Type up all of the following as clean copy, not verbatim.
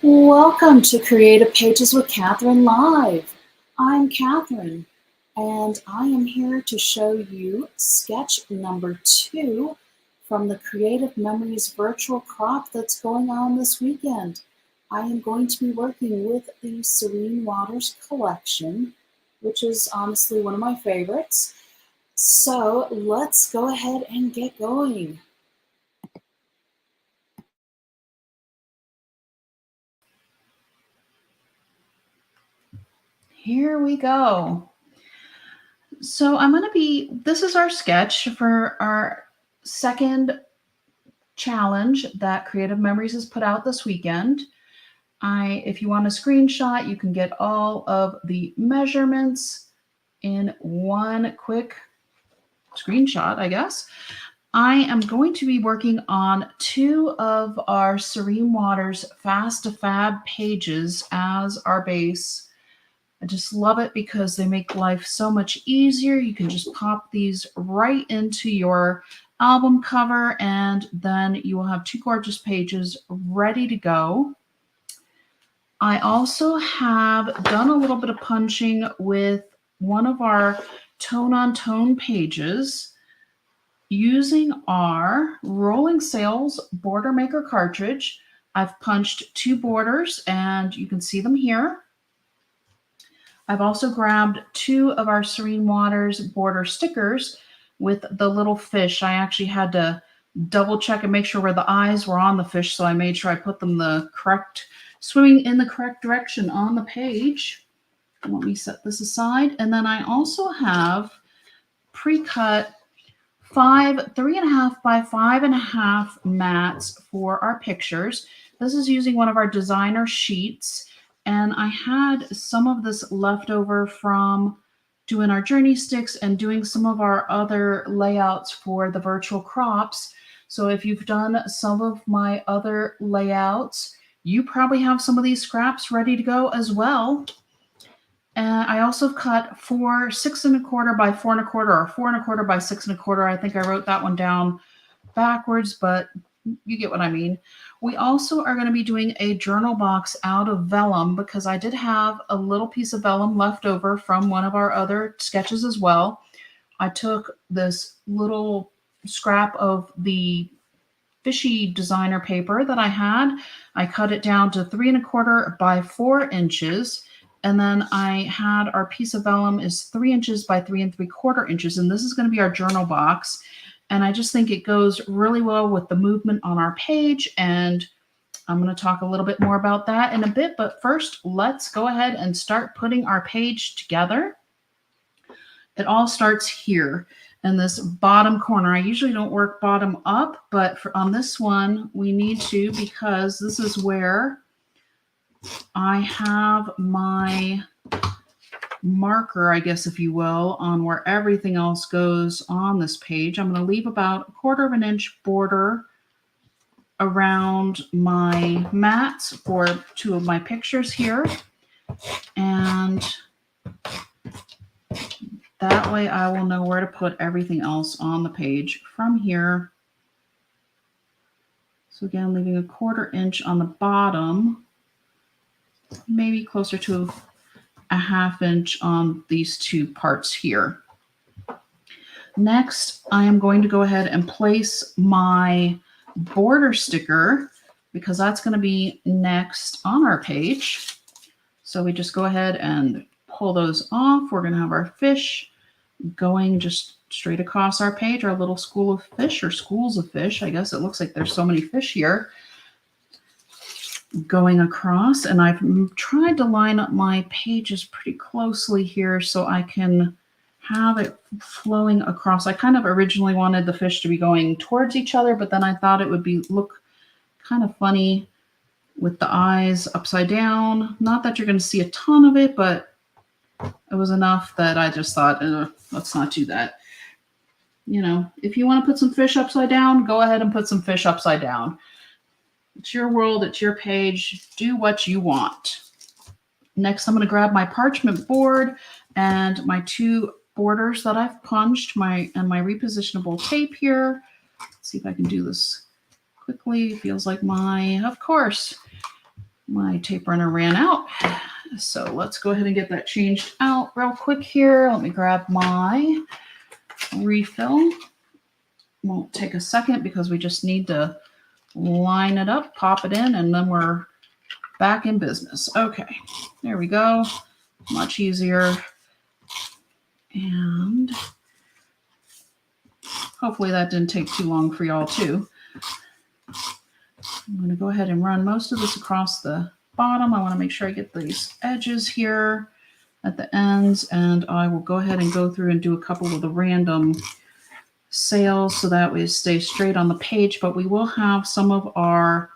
Welcome to Creative Pages with Catherine Live. I'm Catherine, and I am here to show you sketch number 2 from the Creative Memories virtual crop that's going on this weekend. I am going to be working with the Serene Waters collection, which is honestly one of my favorites. So let's go ahead and get going. Here we go. So this is our sketch for our second challenge that Creative Memories has put out this weekend. If you want a screenshot, you can get all of the measurements in one quick screenshot, I guess. I am going to be working on 2 of our Serene Waters Fast to Fab pages as our base. I just love it because they make life so much easier. You can just pop these right into your album cover, and then you will have 2 gorgeous pages ready to go. I also have done a little bit of punching with one of our tone-on-tone pages using our Rolling Sails Border Maker cartridge. I've punched 2 borders, and you can see them here. I've also grabbed 2 of our Serene Waters border stickers with the little fish. I actually had to double check and make sure where the eyes were on the fish, so I made sure I put them swimming in the correct direction on the page. Let me set this aside. And then I also have pre-cut 3.5 by 5.5 mats for our pictures. This is using one of our designer sheets. And I had some of this left over from doing our journey sticks and doing some of our other layouts for the virtual crops. So if you've done some of my other layouts, you probably have some of these scraps ready to go as well. And I also cut 4 6.25 by 4.25 or 4.25 by 6.25. I think I wrote that one down backwards, but you get what I mean. We also are going to be doing a journal box out of vellum because I did have a little piece of vellum left over from one of our other sketches as well. I took this little scrap of the fishy designer paper that I had. I cut it down to 3.25 by 4 inches. And then I had our piece of vellum is 3 inches by 3.75 inches. And this is going to be our journal box. And I just think it goes really well with the movement on our page. And I'm going to talk a little bit more about that in a bit. But first, let's go ahead and start putting our page together. It all starts here in this bottom corner. I usually don't work bottom up, but on this one, we need to because this is where I have my marker, I guess, if you will, on where everything else goes on this page. I'm going to leave about 1/4 inch border around my mats for 2 of my pictures here. And that way I will know where to put everything else on the page from here. So again, leaving 1/4 inch on the bottom, maybe closer to 1/2 inch on these 2 parts here. Next, I am going to go ahead and place my border sticker because that's going to be next on our page. So we just go ahead and pull those off. We're going to have our fish going just straight across our page, our little school of fish or schools of fish. I guess it looks like there's so many fish here going across, and I've tried to line up my pages pretty closely here so I can have it flowing across. I kind of originally wanted the fish to be going towards each other, but then I thought it would look kind of funny with the eyes upside down. Not that you're going to see a ton of it, but it was enough that I just thought, let's not do that. You know, if you want to put some fish upside down, go ahead and put some fish upside down. It's your world, it's your page. Do what you want. Next, I'm going to grab my parchment board and my 2 borders that I've punched, my repositionable tape here. Let's see if I can do this quickly. Feels like of course, My tape runner ran out. So let's go ahead and get that changed out real quick here. Let me grab my refill. Won't take a second because we just need to line it up, pop it in, and then we're back in business. Okay, there we go. Much easier. And hopefully that didn't take too long for y'all too. I'm going to go ahead and run most of this across the bottom. I want to make sure I get these edges here at the ends, and I will go ahead and go through and do a couple of the random sales so that way it stays straight on the page, but we will have some of our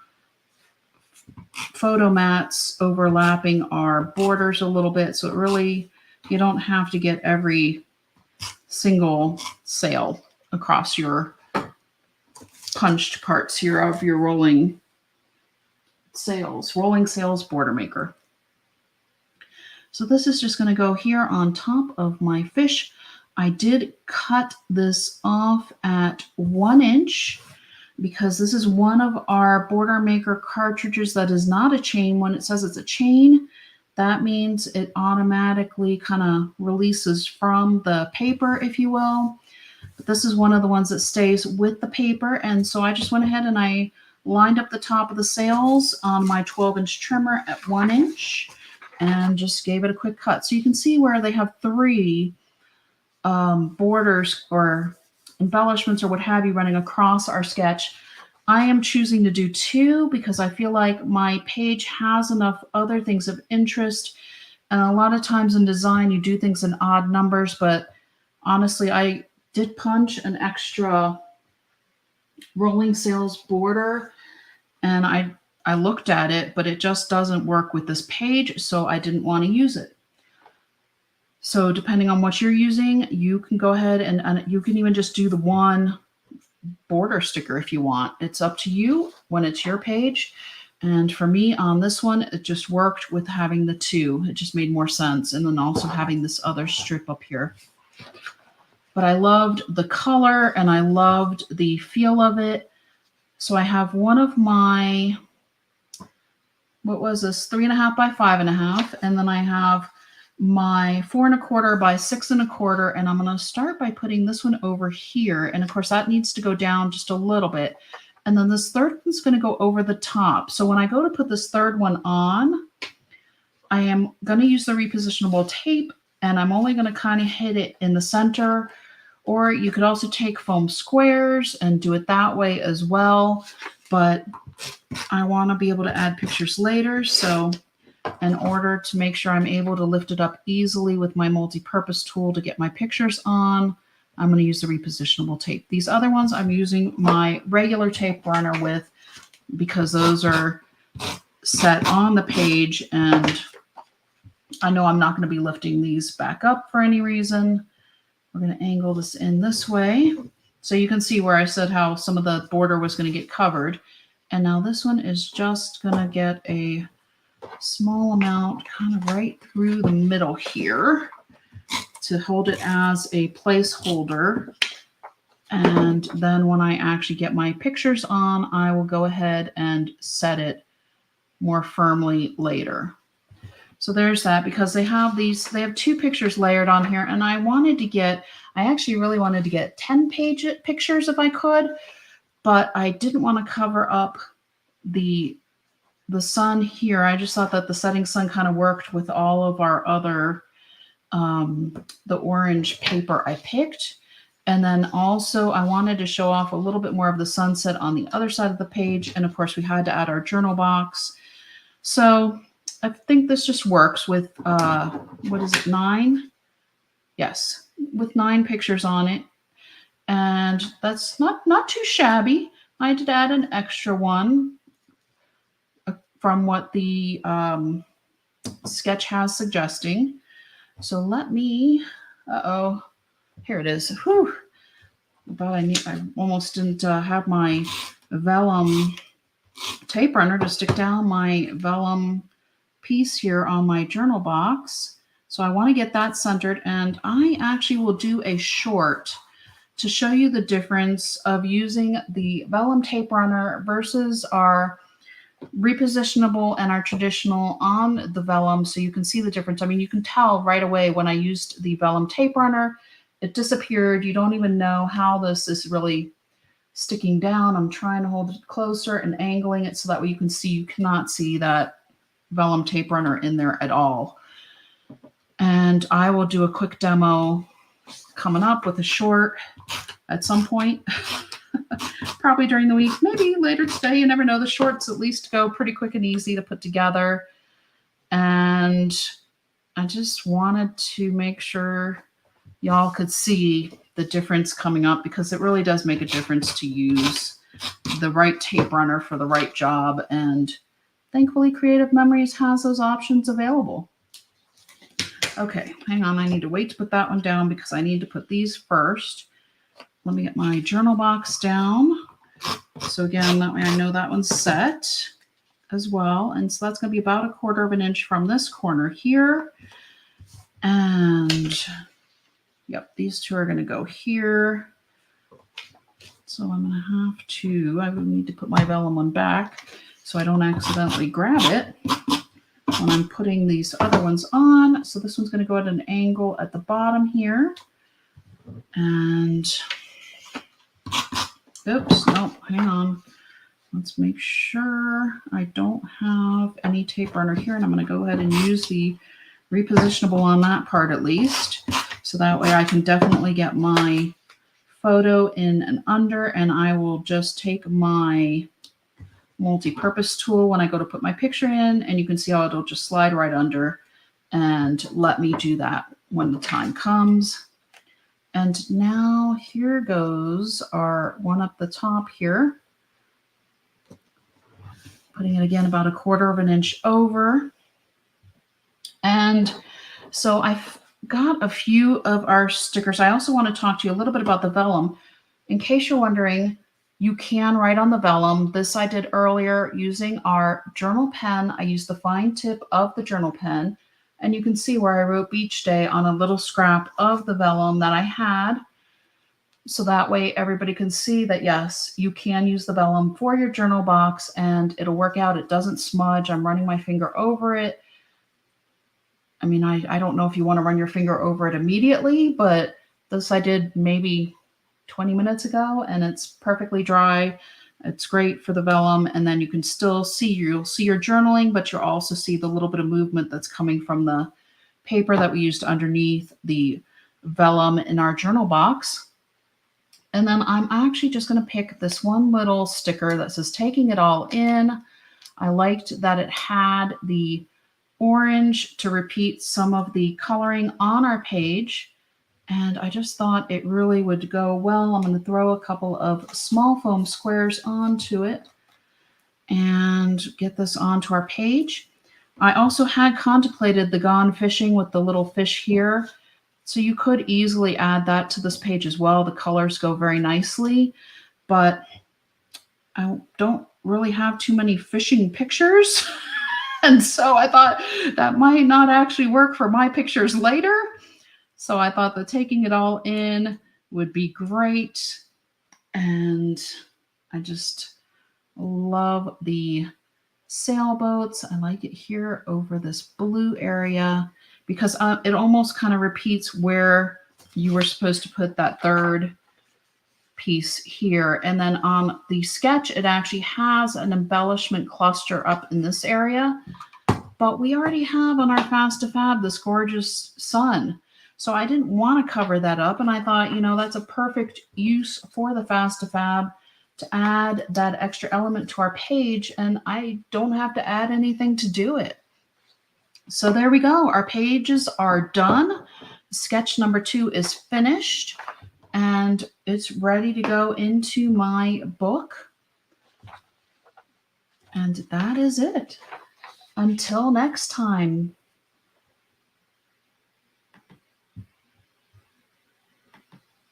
photo mats overlapping our borders a little bit, so it really, you don't have to get every single sale across your punched parts here of your rolling sales border maker. So this is just going to go here on top of my fish. I did cut this off at 1 inch because this is one of our border maker cartridges that is not a chain. When it says it's a chain, that means it automatically kind of releases from the paper, if you will. But this is one of the ones that stays with the paper. And so I just went ahead and I lined up the top of the sails on my 12-inch trimmer at 1 inch and just gave it a quick cut. So you can see where they have 3 borders or embellishments or what have you running across our sketch. I am choosing to do 2 because I feel like my page has enough other things of interest. And a lot of times in design, you do things in odd numbers, but honestly, I did punch an extra rolling sales border and I looked at it, but it just doesn't work with this page, so I didn't want to use it. So depending on what you're using, you can go ahead and you can even just do the 1 border sticker if you want. It's up to you when it's your page. And for me on this one, it just worked with having the 2. It just made more sense. And then also having this other strip up here. But I loved the color and I loved the feel of it. So I have one of my, what was this, 3.5 by 5.5. And then I have my 4 1/4 by 6 1/4, and I'm going to start by putting this one over here. And of course that needs to go down just a little bit. And then this third one's going to go over the top. So when I go to put this third one on, I am going to use the repositionable tape, and I'm only going to kind of hit it in the center. Or you could also take foam squares and do it that way as well. But I want to be able to add pictures later. So in order to make sure I'm able to lift it up easily with my multi-purpose tool to get my pictures on, I'm going to use the repositionable tape. These other ones I'm using my regular tape runner with because those are set on the page and I know I'm not going to be lifting these back up for any reason. We're going to angle this in this way. So you can see where I said how some of the border was going to get covered. And now this one is just going to get a small amount kind of right through the middle here to hold it as a placeholder. And then when I actually get my pictures on, I will go ahead and set it more firmly later. So there's that, because they have 2 pictures layered on here, and I actually really wanted to get 10 pictures if I could, but I didn't want to cover up the sun here. I just thought that the setting sun kind of worked with all of our other, the orange paper I picked. And then also I wanted to show off a little bit more of the sunset on the other side of the page. And of course we had to add our journal box. So I think this just works with, what is it, 9? Yes, with 9 pictures on it. And that's not too shabby. I did add an extra one from what the sketch has suggesting. So let me, here it is. Whew. I almost didn't have my vellum tape runner to stick down my vellum piece here on my journal box. So I want to get that centered, and I actually will do a short to show you the difference of using the vellum tape runner versus our repositionable and our traditional on the vellum, so you can see the difference. I mean, you can tell right away when I used the vellum tape runner, it disappeared. You don't even know how this is really sticking down. I'm trying to hold it closer and angling it so that way you can see, you cannot see that vellum tape runner in there at all. And I will do a quick demo coming up with a short at some point. Probably during the week, maybe later today. You never know. The shorts at least go pretty quick and easy to put together. And I just wanted to make sure y'all could see the difference coming up, because it really does make a difference to use the right tape runner for the right job. And thankfully, Creative Memories has those options available. Okay, hang on. I need to wait to put that one down because I need to put these first. Let me get my journal box down. So again, that way I know that one's set as well. And so that's going to be about 1/4 of an inch from this corner here. And yep, these two are going to go here. So I'm going to have to, I would need to put my vellum one back so I don't accidentally grab it when I'm putting these other ones on. So this one's going to go at an angle at the bottom here. And oops, no, hang on. Let's make sure I don't have any tape runner here. And I'm going to go ahead and use the repositionable on that part at least. So that way I can definitely get my photo in and under. And I will just take my multi-purpose tool when I go to put my picture in. And you can see how it'll just slide right under and let me do that when the time comes. And now here goes our one up the top here. Putting it again about 1/4 of an inch over. And so I've got a few of our stickers. I also want to talk to you a little bit about the vellum. In case you're wondering, you can write on the vellum. This I did earlier using our journal pen. I used the fine tip of the journal pen. And you can see where I wrote beach day on a little scrap of the vellum that I had. So that way everybody can see that, yes, you can use the vellum for your journal box and it'll work out. It doesn't smudge. I'm running my finger over it. I mean, I don't know if you want to run your finger over it immediately, but this I did maybe 20 minutes ago and it's perfectly dry. It's great for the vellum. And then you can still see, you'll see your journaling, but you'll also see the little bit of movement that's coming from the paper that we used underneath the vellum in our journal box. And then I'm actually just going to pick this one little sticker that says taking it all in. I liked that it had the orange to repeat some of the coloring on our page. And I just thought it really would go well. I'm going to throw a couple of small foam squares onto it and get this onto our page. I also had contemplated the gone fishing with the little fish here. So you could easily add that to this page as well. The colors go very nicely, but I don't really have too many fishing pictures. And so I thought that might not actually work for my pictures later. So I thought that taking it all in would be great. And I just love the sailboats. I like it here over this blue area because it almost kind of repeats where you were supposed to put that third piece here. And then on the sketch, it actually has an embellishment cluster up in this area. But we already have on our Fast to Fab this gorgeous sun. So I didn't want to cover that up. And I thought, you know, that's a perfect use for the Fast to Fab to add that extra element to our page. And I don't have to add anything to do it. So there we go. Our pages are done. Sketch number 2 is finished. And it's ready to go into my book. And that is it. Until next time.